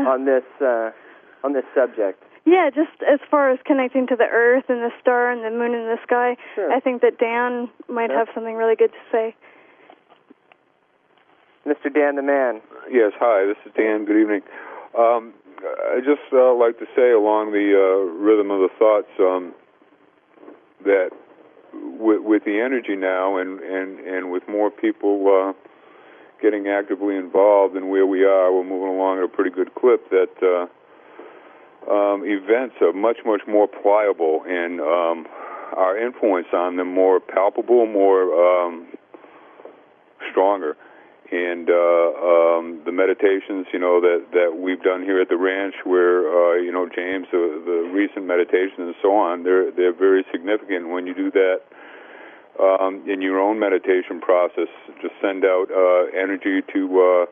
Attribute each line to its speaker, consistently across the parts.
Speaker 1: on this subject.
Speaker 2: Yeah, just as far as connecting to the Earth and the star and the moon and the sky,
Speaker 1: sure.
Speaker 2: I think that Dan might have something really good to say.
Speaker 1: Mr. Dan the Man.
Speaker 3: Yes, hi, this is Dan. Good evening. I just like to say along the rhythm of the thoughts that with the energy now and with more people getting actively involved in where we are, we're moving along at a pretty good clip, that events are much, much more pliable, and our influence on them more palpable, more stronger. And the meditations, that we've done here at the ranch, where James, the recent meditations and so on, they're very significant. When you do that in your own meditation process, just send out energy to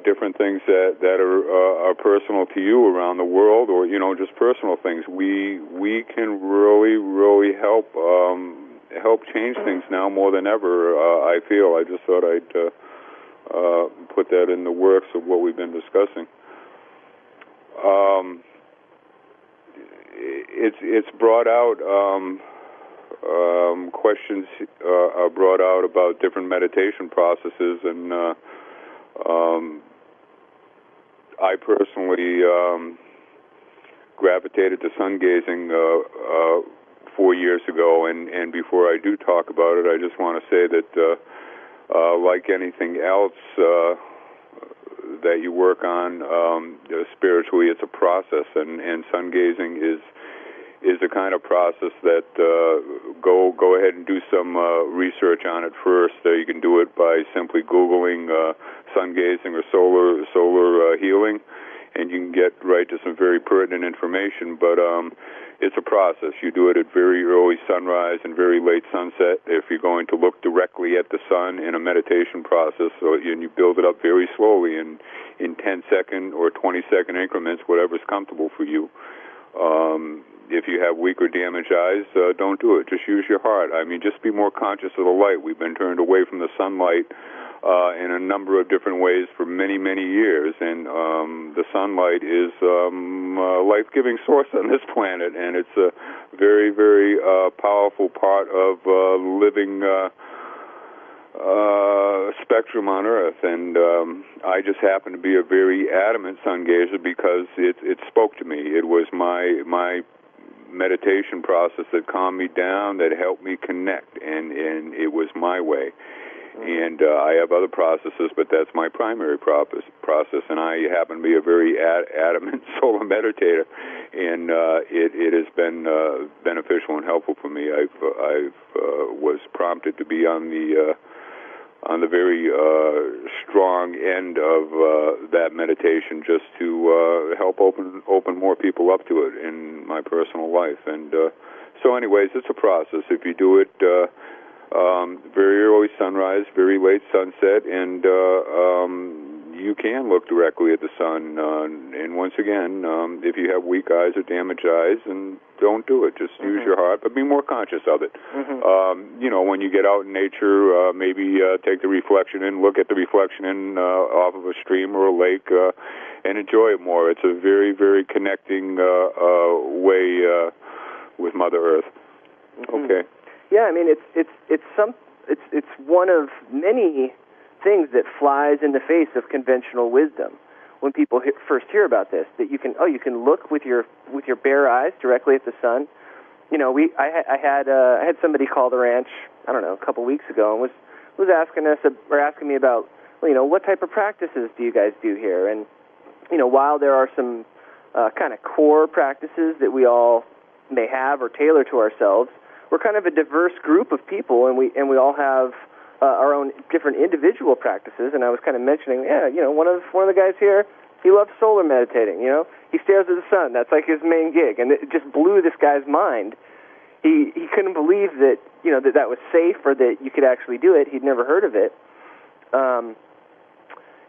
Speaker 3: different things that are personal to you around the world, or just personal things. We can really help change things now more than ever. I feel. I just thought I'd put that in the works of what we've been discussing. It's brought out, questions are brought out about different meditation processes, and I personally gravitated to sun gazing 4 years ago, and before I do talk about it, I just want to say that like anything else that you work on spiritually, it's a process, and sun gazing is the kind of process that go ahead and do some research on it first. You can do it by simply Googling sun gazing or solar healing, and you can get right to some very pertinent information. But it's a process. You do it at very early sunrise and very late sunset. If you're going to look directly at the sun in a meditation process, and you build it up very slowly in 10-second or 20-second increments, whatever's comfortable for you. If you have weak or damaged eyes, don't do it. Just use your heart. I mean, just be more conscious of the light. We've been turned away from the sunlight in a number of different ways for many, many years, and the sunlight is a life-giving source on this planet, and it's a very, very powerful part of living spectrum on Earth. And I just happen to be a very adamant sun gazer because it spoke to me. It was my meditation process that calmed me down, that helped me connect, and it was my way. And I have other processes, but that's my primary process, and I happen to be a very adamant solar meditator, and it has been beneficial and helpful for me. I've was prompted to be on the very strong end of that meditation, just to help open more people up to it in my personal life. And so anyways, it's a process. If you do it very early sunrise, very late sunset, and you can look directly at the sun. And once again, if you have weak eyes or damaged eyes, and don't do it. Just use your heart, but be more conscious of it. When you get out in nature, maybe take the reflection in, look at the reflection in off of a stream or a lake, and enjoy it more. It's a very, very connecting way with Mother Earth. Okay.
Speaker 1: Yeah, I mean, it's one of many things that flies in the face of conventional wisdom. When people first hear about this, that you can look with your bare eyes directly at the sun. I had somebody call the ranch, I don't know, a couple weeks ago, and was asking me about, what type of practices do you guys do here? And while there are some kind of core practices that we all may have or tailor to ourselves, we're kind of a diverse group of people, and we all have our own different individual practices. And I was kind of mentioning, one of the guys here, he loves solar meditating. He stares at the sun. That's like his main gig, and it just blew this guy's mind. He couldn't believe that that was safe, or that you could actually do it. He'd never heard of it. And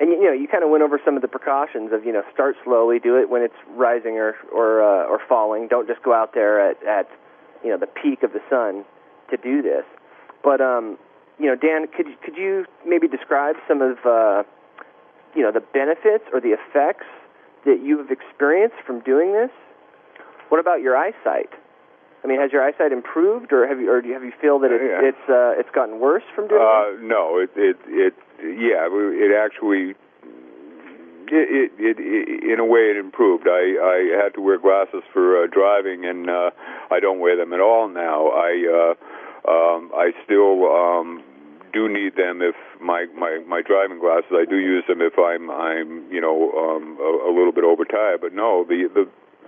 Speaker 1: you kind of went over some of the precautions of start slowly, do it when it's rising or falling. Don't just go out there at the peak of the sun to do this. But Dan, could you maybe describe some of the benefits or the effects that you have experienced from doing this? What about your eyesight? I mean, has your eyesight improved, or do you feel that it's gotten worse from doing it?
Speaker 3: No, it actually, in a way, it improved. I had to wear glasses for driving, and I don't wear them at all now. I still do need them if my driving glasses. I do use them if I'm a little bit overtired. But no,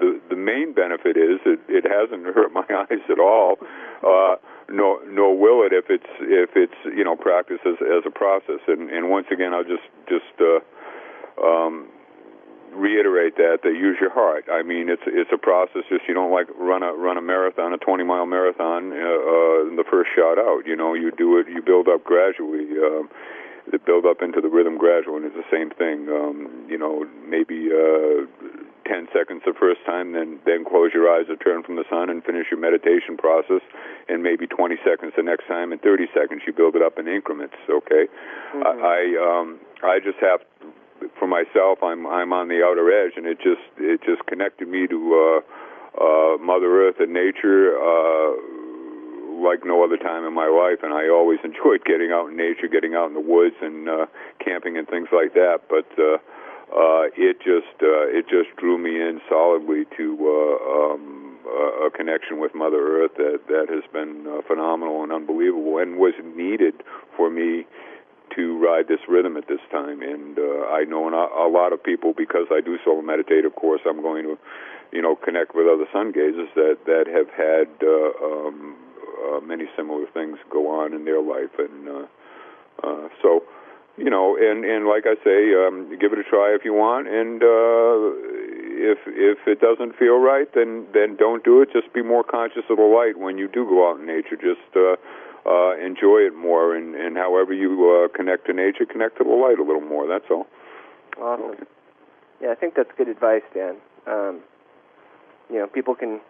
Speaker 3: the main benefit is it hasn't hurt my eyes at all. Nor will it if it's practiced as a process. And once again, I'll just reiterate that use your heart. I mean, it's a process. Just you don't run a marathon, a 20-mile marathon in the first shot out. You do it. You build up gradually. The build up into the rhythm gradually, and it's the same thing. Maybe 10 seconds the first time, then close your eyes or turn from the sun and finish your meditation process, and maybe 20 seconds the next time, and 30 seconds. You build it up in increments. Okay, I just have. For myself, I'm on the outer edge, and it just connected me to Mother Earth and nature like no other time in my life. And I always enjoyed getting out in nature, getting out in the woods, and camping and things like that. But it just drew me in solidly to a connection with Mother Earth that has been phenomenal and unbelievable, and was needed for me to ride this rhythm at this time. And I know a lot of people, because I do solo meditate, of course, I'm going to, connect with other sun gazers that have had many similar things go on in their life. And so, and like I say, give it a try if you want. And if it doesn't feel right, then don't do it. Just be more conscious of the light when you do go out in nature. Just enjoy it more, and however you connect to nature, connect to the light a little more. That's all.
Speaker 1: Awesome. Okay. Yeah, I think that's good advice, Dan. People can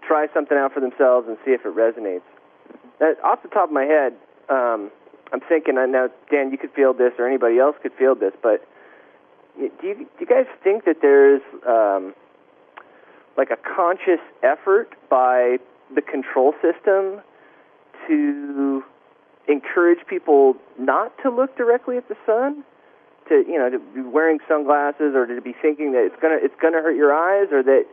Speaker 1: try something out for themselves and see if it resonates. Now, off the top of my head, I'm thinking, now, Dan, you could field this, or anybody else could field this, but do you guys think that there's like a conscious effort by the control system to encourage people not to look directly at the sun, to be wearing sunglasses, or to be thinking that it's gonna hurt your eyes, or that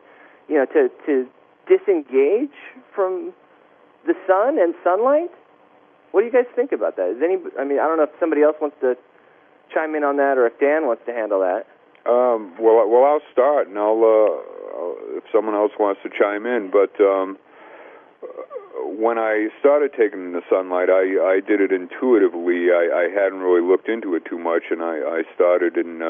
Speaker 1: to disengage from the sun and sunlight? What do you guys think about that? I don't know if somebody else wants to chime in on that, or if Dan wants to handle that.
Speaker 3: Well, I'll start, and I'll if someone else wants to chime in, but. When I started taking the sunlight, I did it intuitively. I hadn't really looked into it too much, and I started in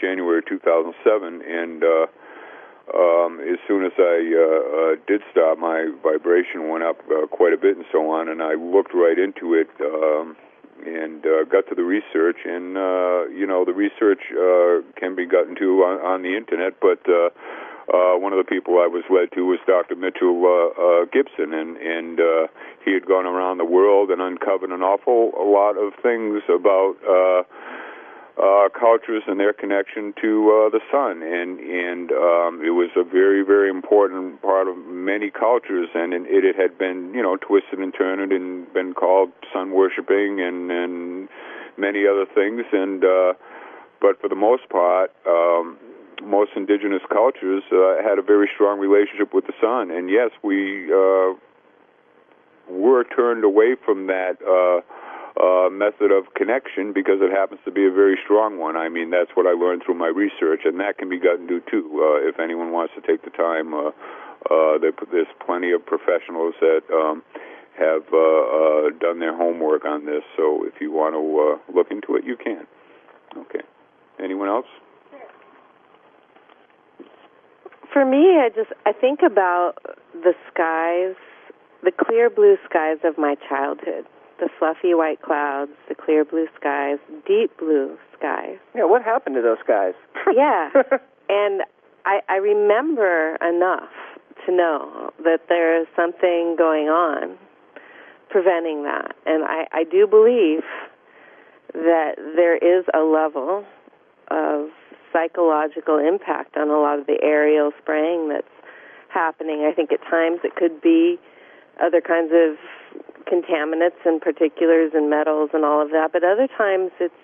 Speaker 3: January 2007, and as soon as I did start, my vibration went up quite a bit and so on, and I looked right into it and got to the research, and the research can be gotten to on the internet, but one of the people I was led to was Dr. Mitchell Gibson, and he had gone around the world and uncovered an awful lot of things about cultures and their connection to the sun, and it was a very, very important part of many cultures, and it had been twisted and turned and been called sun worshipping and many other things, and but for the most part. Most indigenous cultures had a very strong relationship with the sun, and yes, we were turned away from that method of connection because it happens to be a very strong one. I mean, that's what I learned through my research, and that can be gotten to too if anyone wants to take the time. There's plenty of professionals that have done their homework on this, so if you want to look into it, you can. Okay. Anyone else?
Speaker 4: For me, I think about the skies, the clear blue skies of my childhood, the fluffy white clouds, the clear blue skies, deep blue skies.
Speaker 1: Yeah, what happened to those skies?
Speaker 4: Yeah, and I remember enough to know that there is something going on preventing that, and I do believe that there is a level of psychological impact on a lot of the aerial spraying that's happening. I think at times it could be other kinds of contaminants and particulars and metals and all of that, but other times it's,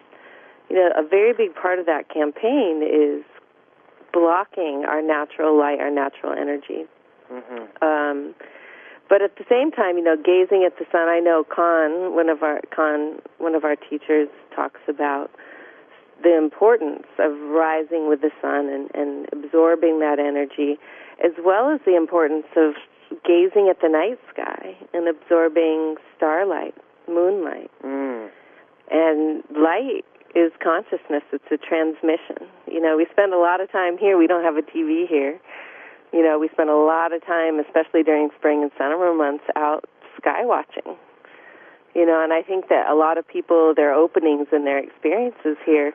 Speaker 4: a very big part of that campaign is blocking our natural light, our natural energy. Mm-hmm. But at the same time, gazing at the sun, I know one of our teachers talks about the importance of rising with the sun and absorbing that energy, as well as the importance of gazing at the night sky and absorbing starlight, moonlight. And light is consciousness. It's a transmission. We spend a lot of time here. We don't have a TV here. We spend a lot of time, especially during spring and summer months, out sky watching. And I think that a lot of people, their openings and their experiences here,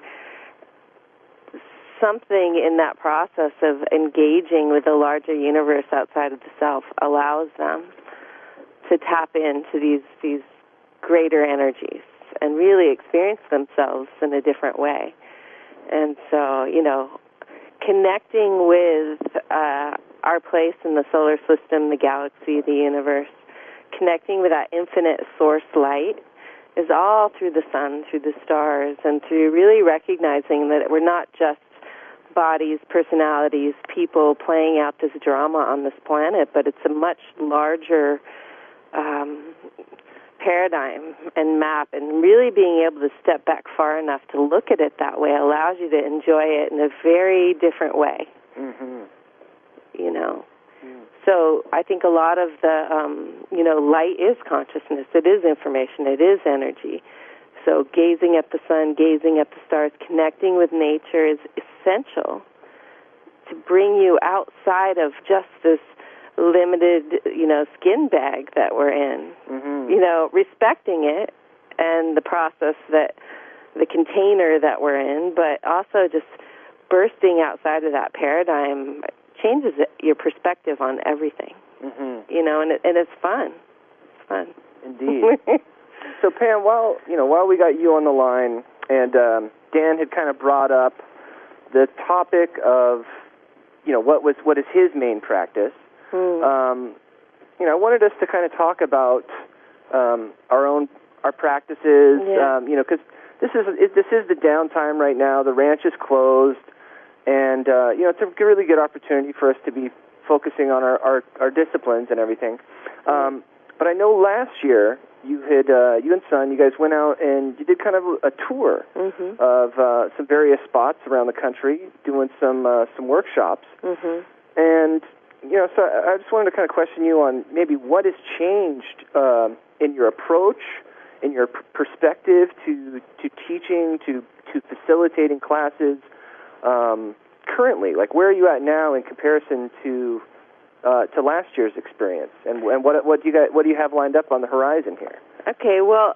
Speaker 4: something in that process of engaging with the larger universe outside of the self allows them to tap into these greater energies and really experience themselves in a different way. And so, connecting with our place in the solar system, the galaxy, the universe, connecting with that infinite source light is all through the sun, through the stars, and through really recognizing that we're not just bodies, personalities, people playing out this drama on this planet, but it's a much larger paradigm and map, and really being able to step back far enough to look at it that way allows you to enjoy it in a very different way. Mm-hmm. So I think a lot of the, light is consciousness. It is information. It is energy. So gazing at the sun, gazing at the stars, connecting with nature is essential to bring you outside of just this limited, skin bag that we're in. Mm-hmm. Respecting it and the process the container that we're in, but also just bursting outside of that paradigm changes your perspective on everything. Mm-hmm. And it's fun. It's fun.
Speaker 1: Indeed. So Pam, while we got you on the line, and Dan had kind of brought up the topic of, what is his main practice. I wanted us to kind of talk about our practices. Because this is the downtime right now. The ranch is closed, and it's a really good opportunity for us to be focusing on our disciplines and everything. But I know last year you and Son, you guys went out and you did kind of a tour of some various spots around the country, doing some workshops. Mm-hmm. And so I just wanted to kind of question you on maybe what has changed in your approach, in your perspective to teaching, to facilitating classes currently. Like, where are you at now in comparison to last year's experience, and what do you have lined up on the horizon here?
Speaker 4: Okay, well,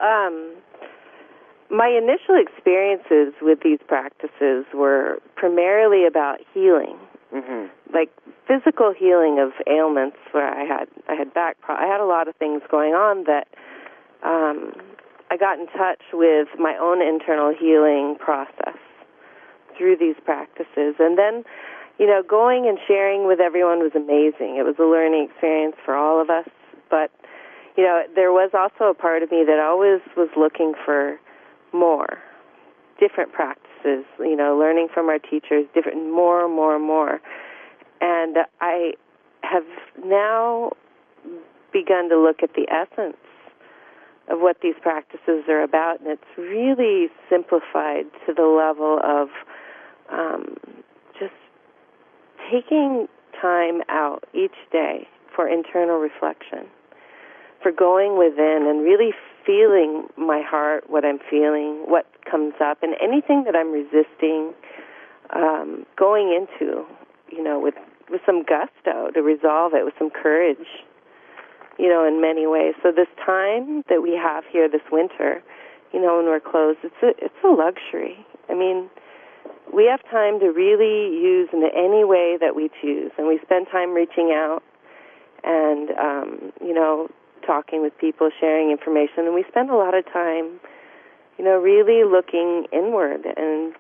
Speaker 4: my initial experiences with these practices were primarily about healing, like physical healing of ailments where I had back I had a lot of things going on that I got in touch with my own internal healing process through these practices, and then. Going and sharing with everyone was amazing. It was a learning experience for all of us. But, there was also a part of me that always was looking for more, different practices, learning from our teachers, more. And I have now begun to look at the essence of what these practices are about, and it's really simplified to the level of just taking time out each day for internal reflection, for going within and really feeling my heart, what I'm feeling, what comes up, and anything that I'm resisting, going into, with some gusto to resolve it, with some courage, in many ways. So this time that we have here this winter, when we're closed, it's a luxury. I mean, we have time to really use in any way that we choose, and we spend time reaching out and, talking with people, sharing information, and we spend a lot of time, really looking inward and